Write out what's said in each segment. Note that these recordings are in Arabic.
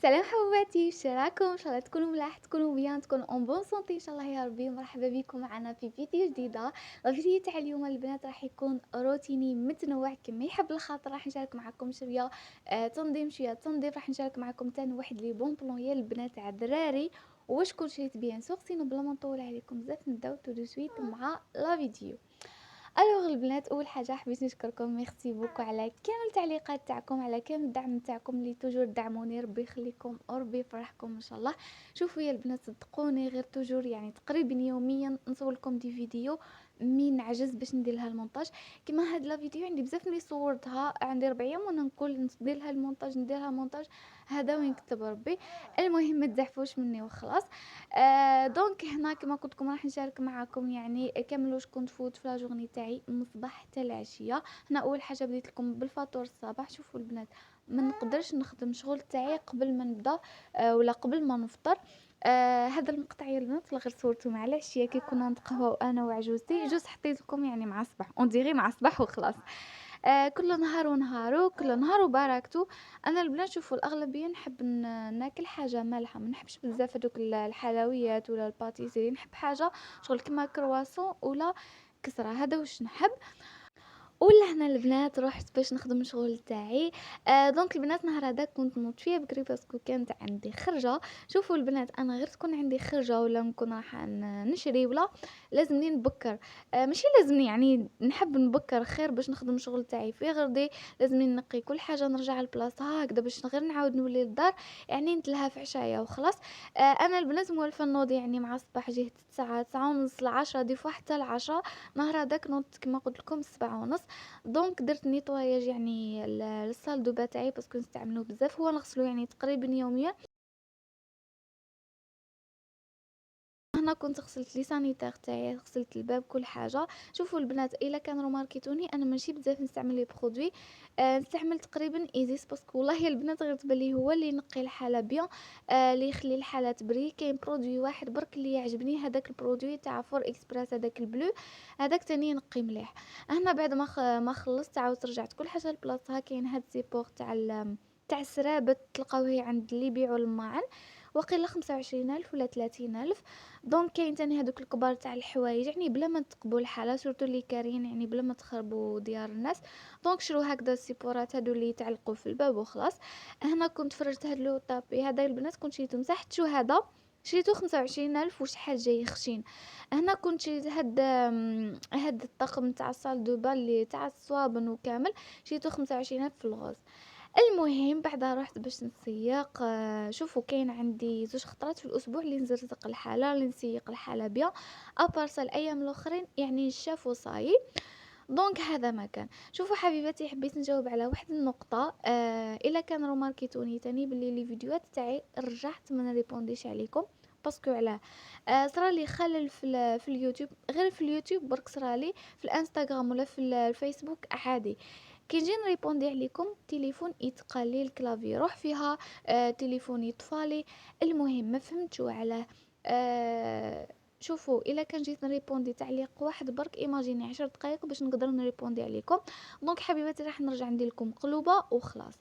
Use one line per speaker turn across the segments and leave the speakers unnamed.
سلام حبوباتي، واش راكم؟ ان شاء الله تكونوا ملاح، تكونوا بيان، تكونوا اون بون سونتي ان شاء الله يا ربي. مرحبا بكم معنا في فيديو جديده. الفيديو تاع اليوم البنات راح يكون روتيني متنوع كما يحب الخاطر. راح نشارك معكم شويه تنظيم، شويه تنظيف. راح نشارك معكم تاني واحد لي بون بلون يا البنات تاع الدراري. واش كل شريت بيان سور. سينو بلا ما نطول عليكم بزاف نبداو تو دو سويت مع لا فيديو. الوغ البنات، اول حاجه حبيت نشكركم، ميرسي بوكو على كامل التعليقات تاعكم، على كامل الدعم تاعكم اللي توجور دعموني. ربي يخليكم وربي يفرحكم ان شاء الله. شوفوا يا البنات صدقوني، غير توجور يعني تقريبا يوميا نصور لكم دي فيديو من عجز باش ندير لها المونتاج. كيما هاد لا فيديو عندي بزاف ملي صورتها، عندي 4 ايام وانا نقول ندير لها المونتاج ندير لها مونتاج. هذا وين كتب ربي. المهم ما تزحفوش مني وخلاص. دونك هنا كما قلت لكم راح نشارك معكم يعني كامل واش كنت فوت في لا جورني تاعي من الصباح حتى العشيه. هنا اول حاجه بديت لكم بالفطور الصباح. شوفوا البنات، ما نقدرش نخدم شغل تاعي قبل ما نبدا ولا قبل ما نفطر. هذا المقطع يا البنات اللي غير صورته مع العشيه كي كنا نتقهوى انا وعجوزتي، جوز حطيت لكم يعني مع الصباح اون ديغي مع الصباح وخلاص. كل نهار ونهارو، كل نهار وبركته. انا البنات شوفوا الاغلبيه نحب ناكل حاجه مالحه، ما نحبش بزاف هذوك الحلويات ولا الباتيسيري. نحب حاجه شغل كيما كرواسون ولا كسره، هذا واش نحب. ولا هنا البنات رحت باش نخدم الشغل تاعي. دونك البنات نهار هذاك كنت نوض فيه بكري باسكو كانت عندي خرجه. شوفوا البنات، انا غير تكون عندي خرجه ولا نكون رايحه نشري ولا لازمني نبكر. ماشي لازمني يعني نحب نبكر خير باش نخدم الشغل تاعي في غردي. لازمني نقي كل حاجه نرجع لبلاصتها هكذا باش غير نعاود نولي للدار يعني نتلهى في عشايا وخلاص. انا البنات موالفه نوض يعني مع الصباح جهه 9 9 ونص 10 دي فوا حتى 10. نهار هذاك نوضت كما قلت لكم 7 ونص. دونك درت نيطواياج يعني الصال دو بان تاعي باسكو نستعملوه بزاف، هو نغسلو يعني تقريبا يوميا. هنا كنت غسلت لي سانيتير تاعي، غسلت الباب كل حاجه. شوفوا البنات الا كان روماركيتوني انا ماشي بزاف نستعمل لي برودوي. نستعمل تقريبا ايزيس باسكو والله يا البنات غير تبان لي هو اللي ينقي الحاله بيان. اللي يخلي الحاله تبري. كاين برودوي واحد برك اللي يعجبني، هذاك البرودوي تاع فور اكسبريس، هذاك البلو، هذاك تاني ينقي مليح. هنا بعد ما خلصت عاودت رجعت كل حاجه لبلاصتها. كاين هاد سيبور تاع تاع السرابت تلقاوه عند اللي يبيعوا الماعن، وقيل 25,000 ولا 30,000. دونك كاين تاني هادوك الكبار تاع الحوايج يعني بلا ما تقبوا الحاله، سورتو اللي كارين يعني بلا ما تخربوا ديار الناس. دونك شرو هكذا السيبورات هادو اللي يتعلقوا في الباب وخلاص. هنا كنت فرجت هاد لو طابي هذا البنات كنت شريتو مسحت شو هذا، شريتو 25,000 وشحال جاي خشين. هنا كنت شريت هاد الطقم تاع الصال دو بال اللي تاع الصوابن وكامل، شريتو 25,000 في الغوز. المهم بعدها رحت باش نسيق. شوفوا كاين عندي زوج خطرات في الاسبوع اللي نزرزق الحاله، اللي نسيق الحاله بيان. ابارسا الايام الاخرين يعني الشاف وصاي. دونك هذا ما كان. شوفوا حبيباتي، حبيت نجاوب على واحد النقطه. الا كان روماركيتوني تاني باللي لي فيديوهات تاعي رجعت ما نريبونديش عليكم باسكو علاه. صرالي خلل في اليوتيوب، غير في اليوتيوب برك صرالي في الانستغرام ولا في الفيسبوك عادي. كي نجي نريبوندي عليكم تليفون يتقالي الكلافي يروح فيها، تليفون يطفالي. المهم ما فهمتش علاه. آه شوفوا الا كان جيت نريبوندي تعليق واحد برك ايماجيني 10 دقائق باش نقدر نريبوندي عليكم. دونك حبيباتي راح نرجع ندير لكم قلوبه وخلاص.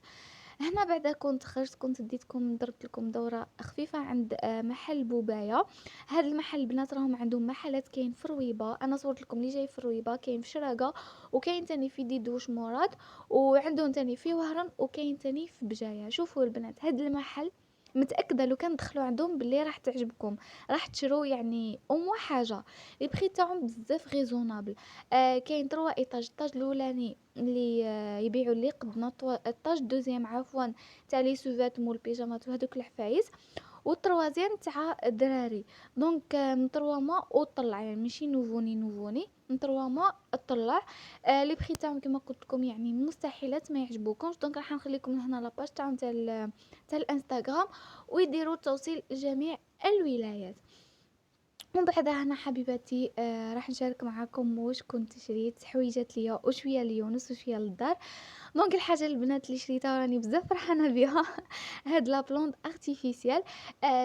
هنا بعدا كنت خرجت، كنت ديتكم درت لكم دوره خفيفه عند محل بوبايه. هذا المحل البنات راهم عندهم محلات، كاين في رويبه، انا صورت لكم اللي جاي في رويبه، كاين في شراقه، وكاين تاني في ديدوش مراد، وعندهم تاني في وهران، وكاين تاني في بجايه. شوفوا البنات هذا المحل متاكده لو كان تدخلوا عندهم باللي راح تعجبكم، راح تشروا يعني ام حاجه. البري تاعهم بزاف ريزونابل. كاين 3 ايطاج. الطاج الاولاني اللي يبيعوا اللي قدنا، الطاج دوزيام عفوا تاع لي سوفات مول بيجامات وهذوك الحفايس، والتروازيام تاع الدراري. دونك من 3 موا وطلع يعني ماشي نوفوني من 3 موا اطلع. لي بخي تاعهم كما قلت لكم يعني مستحيلات ما يعجبوكمش. دونك راح نخليكم من هنا لاباج تاعهم تاع الانستغرام، ويديروا توصيل جميع الولايات. ومن بعدها هنا حبيباتي راح نشارك معكم واش كنت شريت حويجات ليا وشويه ليونس وشويه للدار. دونك الحاجة البنات اللي شريتها وراني بزاف فرحانة بها هاد لا بلونط ارتيفيسيال.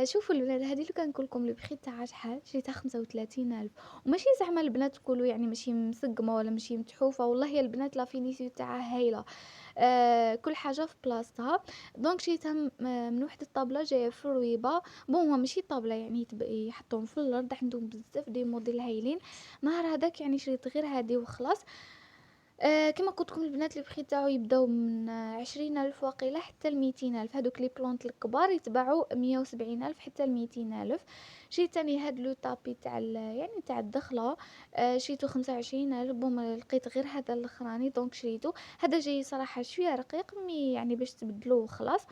شوفوا البنات، هادي لو كنقول لكم لو بري تاعها شحال، شريتها 35,000. وماشي زعما البنات تقولوا يعني ماشي مسقمة ولا ماشي متحوفة، والله يا البنات لا فينيسيو تاعها هايلة. كل حاجة في بلاصتها. دونك شريتها من واحد الطابلة جاية في رويبة. بون هو ماشي طابلة يعني يحطوهم في الأرض، عندهم بزاف دي موديل هايلين. نهار هذاك يعني شريت غير هادي وخلاص. كما قلت لكم البنات البخي تاعو يبداو من 20,000 واقيلا حتى ل200,000. هادوك لي بلونط الكبار يتباعوا 170,000 حتى ل200,000. شريت تاني هاد لو طابي تاع يعني تاع الدخلة. شريتو 25,000. بون ما لقيت غير هذا الاخراني دونك شريتو. هذا جاي صراحة شوية رقيق مي يعني باش تبدلوه وخلاص.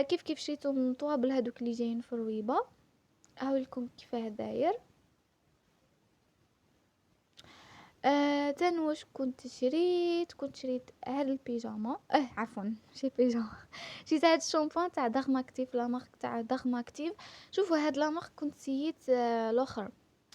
كيف شريتو من طوابل هادوك اللي جايين في الرويبة. هاولكم كيفاه داير. تاني واش كنت شريت هاد البيجاما، عفوا ماشي بيجاما. شريت هاد الشامبوان تاع دارماكتيف، لا مارك تاع دارماكتيف. شوفوا هاد لا مارك كنت سيت الاخر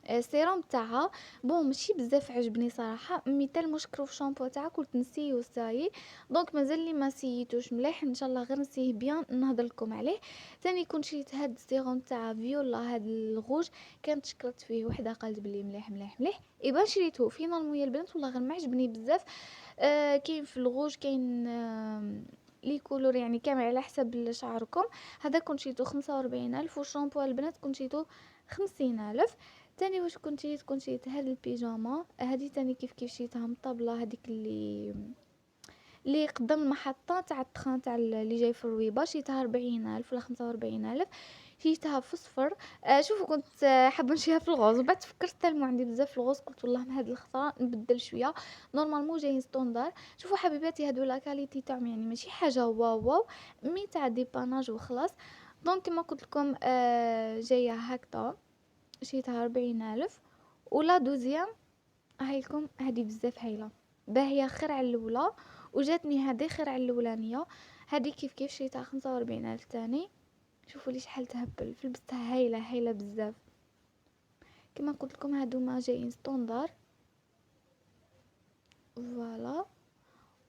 السيروم تاعها. بون ماشي بزاف عجبني صراحه، مي تا المشكل في الشامبو تاعها قلت نسيو ساي. دونك مازال لي ما سيتوش مليح، ان شاء الله غير نسيه بيان نهضر لكم عليه. تاني كنت شريت هاد السيروم تاع فيولا، هاد الغوج. كانت شكرت فيه وحده قالت بلي مليح مليح مليح. ايبا شريته فينالمون يا البنات، والله غير ما عجبني بزاف. كاين في الغوج، كاين لي كولور يعني كامل على حسب شعركم. هذا كنت شريتو 45,000. والشامبو البنات كنت شريتو 50,000. تاني واش كنت شريت هاد البيجاما هادي تاني كيف شريتها من الطابلة هذيك اللي قدام المحطة تاع التخان تاع اللي جاي في الرويبة. شريتها 40,000 ولا 45,000. شريتها في صفر. شوفوا كنت حابه نمشيها في الغوز، وبعد فكرت تالمو عندي بزاف في الغوز، قلت والله من هاد الخطره نبدل شويه. نورمالمون جايين ستوندار. شوفوا حبيباتي هادو لا كاليتي تاعهم يعني ماشي حاجه واو واو، مي تاع ديباناج وخلاص. دونك كما قلت لكم جايه هكذا. شريتها 40,000. ولا دوزيام هاي لكم، هادي بزاف هايله، باهيه خير على الاولى. وجاتني هادي خير على الاولانيه. هادي كيف شريتها 45,000 تاني. شوفوا لي شحال تهبل في لبستها، هايله هايله بزاف. كما قلت لكم هادو ما جايين ستوندار. فوالا.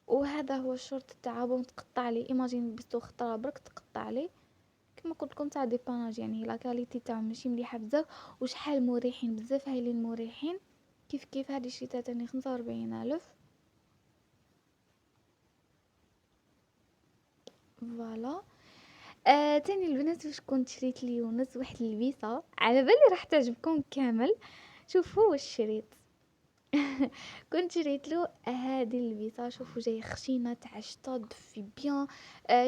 وهذا هو الشورت تاع بون تقطع لي، ايماجين لبستو خطره برك تقطع لي. كما قلت لكم تاع ديباناج يعني لا كاليتي تاعهم ماشي مليحه بزاف. وشحال مريحين بزاف، هايلين مريحين. كيف هادي شريتها تاني 45,000. فوالا. تاني البنات واش كنت شريت لي يونس واحد اللبسه على بالي راح تعجبكم كامل. شوفوا واش شريت. كنت شريت له هذه اللبسه. شوفوا جاي خشينه تاع الشتا دفي بيان.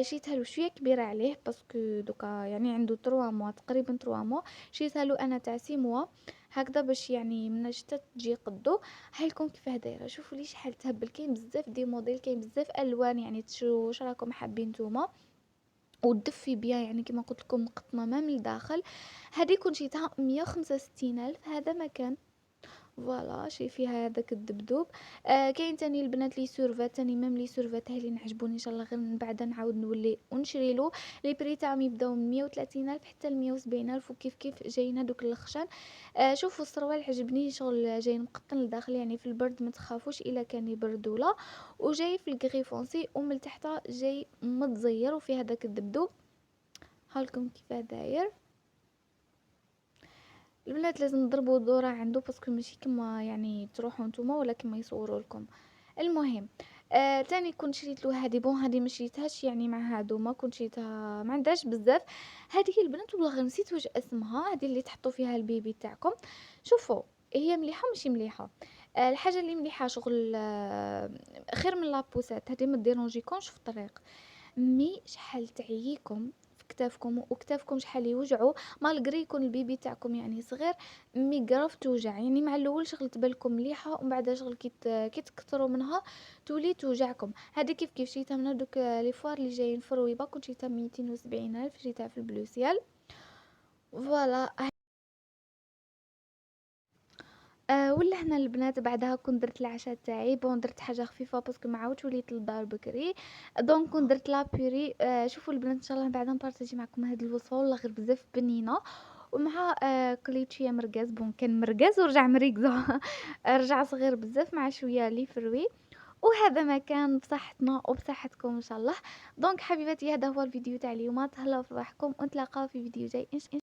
شريتها له شويه كبيره عليه باسكو دوكا يعني عنده 3 موا تقريبا 3 موا. شريتها له انا تاع 6 موا هكذا باش يعني من الشتا تجي قدو. هاي لكم كيفاه دايره. شوفوا لي شحال تهبل، كاين بزاف دي موديل، كاين بزاف الوان يعني تشوفوا واش راكم حابين نتوما. ودفي بيان يعني كما قلت لكم مقطنه ما من الداخل. هذه كنت شريتها 165,000. هذا مكان. فوالا شي فيها هذاك الدبدوب. كاين تاني البنات لي سورفات تاني، ميم لي سورفات هاي اللي نعجبوني ان شاء الله غير من بعد نعاود نولي ونشري له. لي بري تاعهم يبداو من 130,000 حتى ل 170,000. وكيف جايين هذوك الخشان. شوفوا السروال عجبني شغل جاي مقطن لداخل يعني في البرد ما تخافوش الا كان يبرد ولا. وجاي في الكريفونسي ومن تحت جاي متزير وفي هذاك الدبدوب. هالكم كيفاه داير. البنات لازم تضربوا الدورة عنده باسكو ماشي كما يعني تروحوا نتوما ولا كما يصوروا لكم. المهم. تاني كنت شريت له هذه بون هذه ما شريتهاش يعني مع هادو ما كنت شريتها ما عندهاش بزاف. هذه هي البنات والله غير نسيت واش اسمها، هذه اللي تحطوا فيها البيبي تاعكم. شوفوا هي مليحه ماشي مليحه. الحاجه اللي مليحه شغل خير من لابوسات، هذه ما ديرونجيكمش في الطريق. مي شحال تعييكم في كتافكم، وكتافكم شحال يوجعوا مالغري يكون البيبي تاعكم يعني صغير. مي قرف توجع يعني مع الاول شغل تبان لكم مليحه ومن بعد شغل كي تكثروا منها تولي توجعكم. هذه كيف شريتها من هذوك لي فوار اللي جايين في رويبه. كنت شريتها 270 الف، شريتها في البلوسيال. فوالا. ولا هنا البنات بعدها كنت درت العشاء تاعي. بون درت حاجه خفيفه باسكو ما عاودش وليت للدار بكري. دونك كنت درت لا بيري. شوفوا البنات ان شاء الله بعدا نبارطاجي معكم هذه الوصفه والله غير بزاف بنينه. ومع كليت شويه مرقاز. بون كان مرقاز ورجع مريقزه رجع صغير بزاف مع شويه لي فروي. وهذا ما كان بصحتنا وبصحتكم إن شاء الله. دونك حبيباتي هذا هو الفيديو تاع اليوم، تهلاو في روحكم ونتلاقاو في فيديو جاي إن